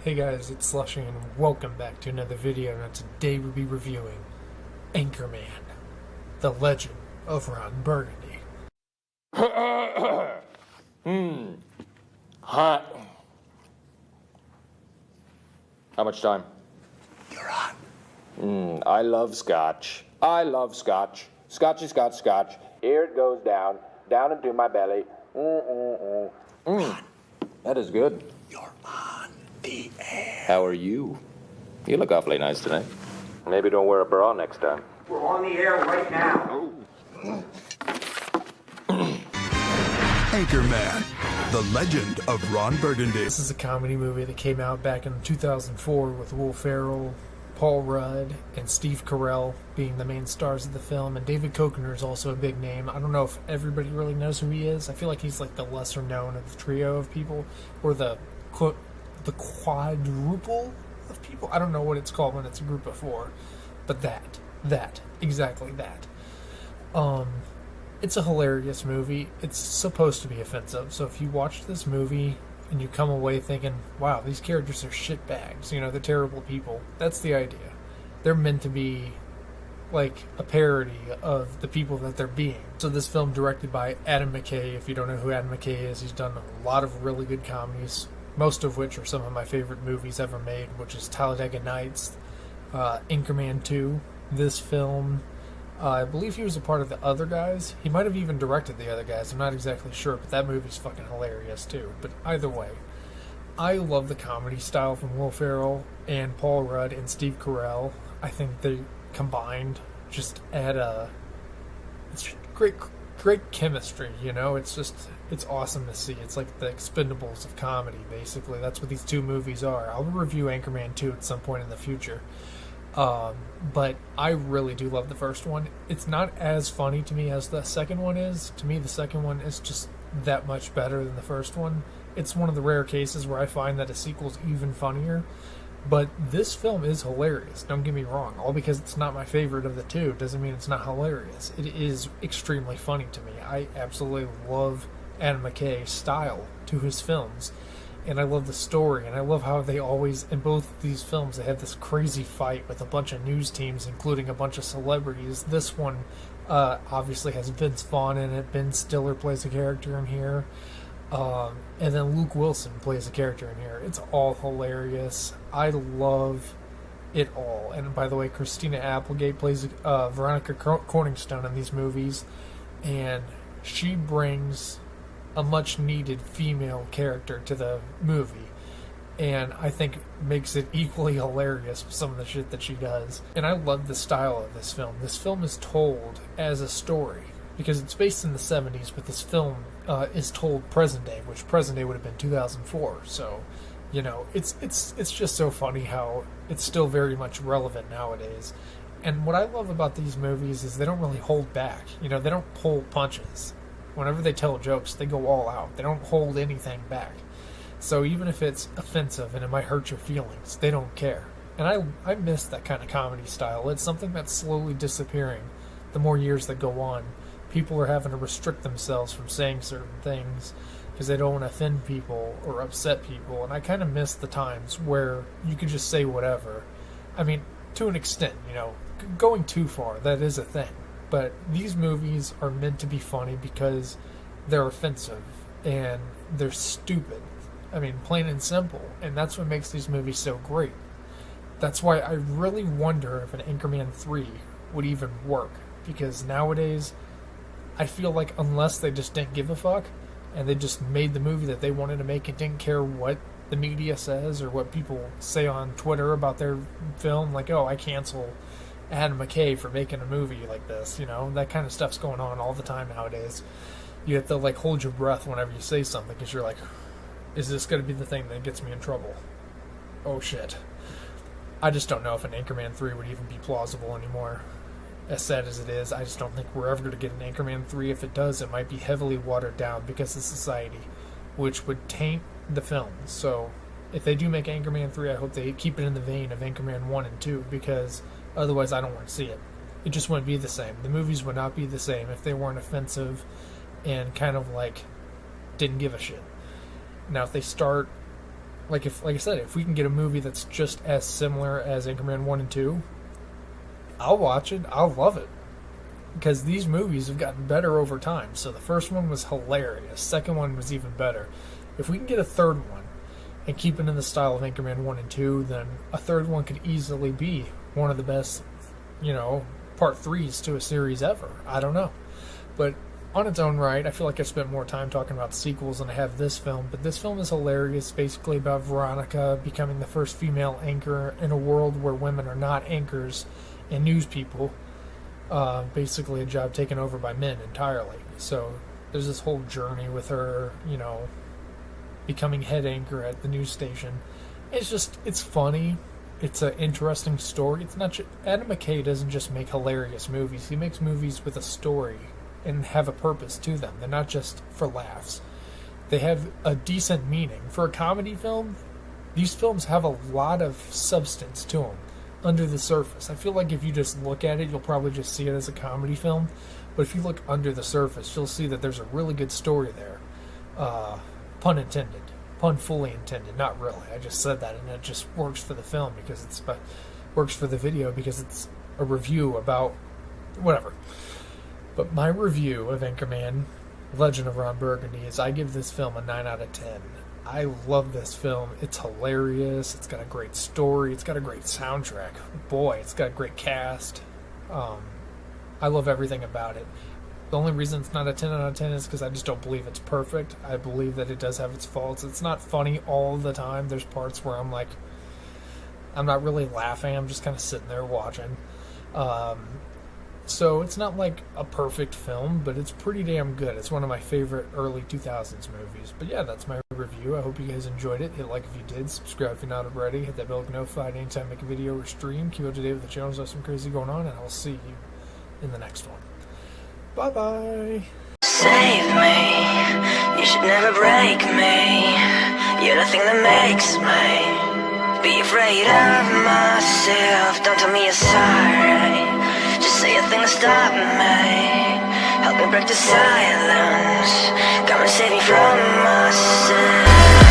Hey guys, it's Slushy and welcome back to another video, and today we'll be reviewing Anchorman, the Legend of Ron Burgundy. Hot. How much time? You're on. I love scotch. I love scotch. Scotchy scotch scotch. Here it goes down into my belly. That is good. You're on the air. How are you? You look awfully nice tonight. Maybe don't wear a bra next time. We're on the air right now. Anchorman, the legend of Ron Burgundy. This is a comedy movie that came out back in 2004 with Will Ferrell, Paul Rudd, and Steve Carell being the main stars of the film, and David Koechner is also a big name. I don't know if everybody really knows who he is. I feel like he's like the lesser known of the trio of people, or the quadruple of people. I don't know what it's called when it's a group of four, but exactly that. It's a hilarious movie. It's supposed to be offensive, so if you watch this movie and you come away thinking, wow, these characters are shitbags, you know, they're terrible people, that's the idea. They're meant to be like a parody of the people that they're being. So this film, directed by Adam McKay. If you don't know who Adam McKay is, he's done a lot of really good comedies, most of which are some of my favorite movies ever made, which is Talladega Nights, Anchorman 2, this film. I believe he was a part of The Other Guys. He might have even directed The Other Guys. I'm not exactly sure, but that movie's fucking hilarious too. But either way, I love the comedy style from Will Ferrell and Paul Rudd and Steve Carell. I think they combined just add it's great chemistry, you know? It's awesome to see. It's like the Expendables of comedy, basically. That's what these two movies are. I'll review Anchorman 2 at some point in the future. But I really do love the first one. It's not as funny to me as the second one is. To me, the second one is just that much better than the first one. It's one of the rare cases where I find that a sequel's even funnier. But this film is hilarious, don't get me wrong. All because it's not my favorite of the two doesn't mean it's not hilarious. It is extremely funny to me. I absolutely love Adam McKay's style to his films. And I love the story, and I love how they always, in both of these films, they have this crazy fight with a bunch of news teams, including a bunch of celebrities. This one obviously has Vince Vaughn in it. Ben Stiller plays a character in here. And then Luke Wilson plays a character in here. It's all hilarious. I love it all. And by the way, Christina Applegate plays Veronica Corningstone in these movies, and she brings a much needed female character to the movie, and I think makes it equally hilarious with some of the shit that she does. And I love the style of this film. This film is told as a story because it's based in the 70s, but this film is told present day, which present day would have been 2004. So, you know, it's just so funny how it's still very much relevant nowadays. And what I love about these movies is they don't really hold back. You know, they don't pull punches. Whenever they tell jokes, they go all out. They don't hold anything back. So even if it's offensive and it might hurt your feelings, they don't care. And I miss that kind of comedy style. It's something that's slowly disappearing the more years that go on. People are having to restrict themselves from saying certain things because they don't want to offend people or upset people. And I kind of miss the times where you could just say whatever. I mean, to an extent, you know, going too far, that is a thing. But these movies are meant to be funny because they're offensive and they're stupid. I mean, plain and simple. And that's what makes these movies so great. That's why I really wonder if an Anchorman 3 would even work. Because nowadays, I feel like unless they just didn't give a fuck and they just made the movie that they wanted to make and didn't care what the media says or what people say on Twitter about their film, like, oh, I cancel Adam McKay for making a movie like this, you know, that kind of stuff's going on all the time nowadays. You have to like hold your breath whenever you say something because you're like, is this going to be the thing that gets me in trouble? Oh shit. I just don't know if an Anchorman 3 would even be plausible anymore. As sad as it is, I just don't think we're ever going to get an Anchorman 3. If it does, it might be heavily watered down because of society, which would taint the film. So if they do make Anchorman 3, I hope they keep it in the vein of Anchorman 1 and 2 because otherwise, I don't want to see it. It just wouldn't be the same. The movies would not be the same if they weren't offensive and kind of like didn't give a shit. Now, if they start like I said, if we can get a movie that's just as similar as Anchorman 1 and 2, I'll watch it. I'll love it. Because these movies have gotten better over time. So the first one was hilarious. Second one was even better. If we can get a third one and keep it in the style of Anchorman 1 and 2, then a third one could easily be one of the best, part 3s to a series ever. I don't know. But on its own right, I feel like I spent more time talking about sequels than I have this film. But this film is hilarious. Basically about Veronica becoming the first female anchor in a world where women are not anchors and news people. Basically a job taken over by men entirely. So there's this whole journey with her, becoming head anchor at the news station. It's funny. It's an interesting story. It's not Adam McKay doesn't just make hilarious movies. He makes movies with a story and have a purpose to them. They're not just for laughs. They have a decent meaning. For a comedy film, these films have a lot of substance to them. Under the surface. I feel like if you just look at it, you'll probably just see it as a comedy film. But if you look under the surface, you'll see that there's a really good story there. Pun intended. Pun fully intended. Not really. I just said that, and it just works for the film because works for the video because it's a review about whatever. But my review of Anchorman, Legend of Ron Burgundy, is I give this film a 9 out of 10. I love this film. It's hilarious. It's got a great story. It's got a great soundtrack. Boy, it's got a great cast. I love everything about it. The only reason it's not a 10 out of 10 is because I just don't believe it's perfect. I believe that it does have its faults. It's not funny all the time. There's parts where I'm not really laughing. I'm just kind of sitting there watching. So it's not like a perfect film, but it's pretty damn good. It's one of my favorite early 2000s movies. But yeah, that's my review. I hope you guys enjoyed it. Hit like if you did. Subscribe if you're not already. Hit that bell to get notified anytime I make a video or stream. Keep up to date with the channels. There's some crazy going on, and I'll see you in the next one. Bye-bye. Save me. You should never break me. You're the thing that makes me be afraid of myself. Don't tell me you're sorry. Just say a thing to stop me. Help me break the silence. Come and save me from myself.